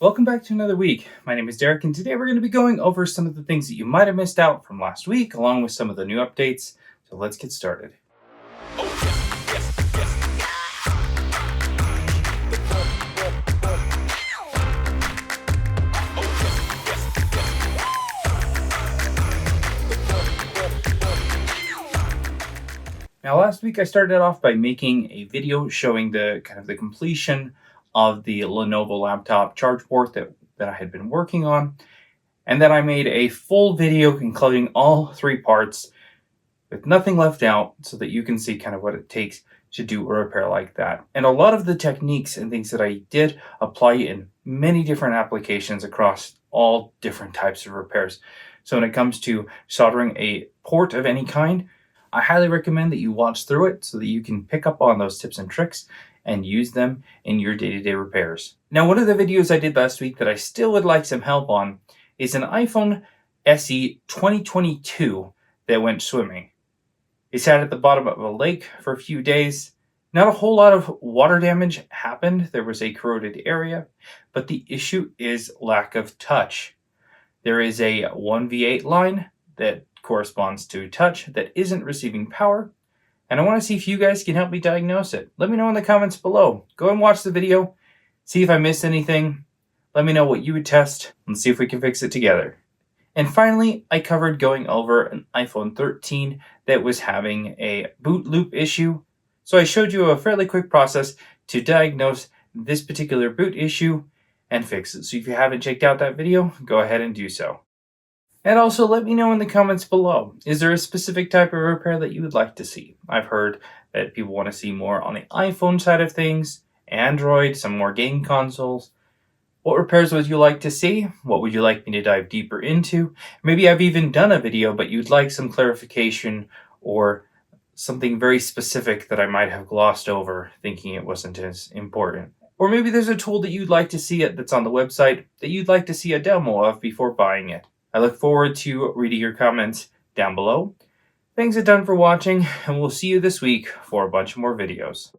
Welcome back to another week. My name is Derek, and today we're going to be going over some of the things that you might have missed out from last week, along with some of the new updates. So let's get started. Now, last week I started off by making a video showing the completion of the Lenovo laptop charge port that I had been working on. And then I made a full video including all three parts with nothing left out so that you can see kind of what it takes to do a repair like that. And a lot of the techniques and things that I did apply in many different applications across all different types of repairs. So when it comes to soldering a port of any kind, I highly recommend that you watch through it so that you can pick up on those tips and tricks and use them in your day-to-day repairs. Now, one of the videos I did last week that I still would like some help on is an iPhone SE 2022 that went swimming. It sat at the bottom of a lake for a few days. Not a whole lot of water damage happened. There was a corroded area, but the issue is lack of touch. There is a 1V8 line that corresponds to touch that isn't receiving power, and I want to see if you guys can help me diagnose it. Let me know in the comments below. Go and watch the video, see if I missed anything. Let me know what you would test, and see if we can fix it together. And finally, I covered going over an iPhone 13 that was having a boot loop issue. So I showed you a fairly quick process to diagnose this particular boot issue and fix it. So if you haven't checked out that video, go ahead and do so. And also let me know in the comments below, is there a specific type of repair that you would like to see? I've heard that people want to see more on the iPhone side of things, Android, some more game consoles. What repairs would you like to see? What would you like me to dive deeper into? Maybe I've even done a video, but you'd like some clarification or something very specific that I might have glossed over, thinking it wasn't as important. Or maybe there's a tool that you'd like to see that's on the website that you'd like to see a demo of before buying it. I look forward to reading your comments down below. Thanks a ton for watching, and we'll see you this week for a bunch more videos.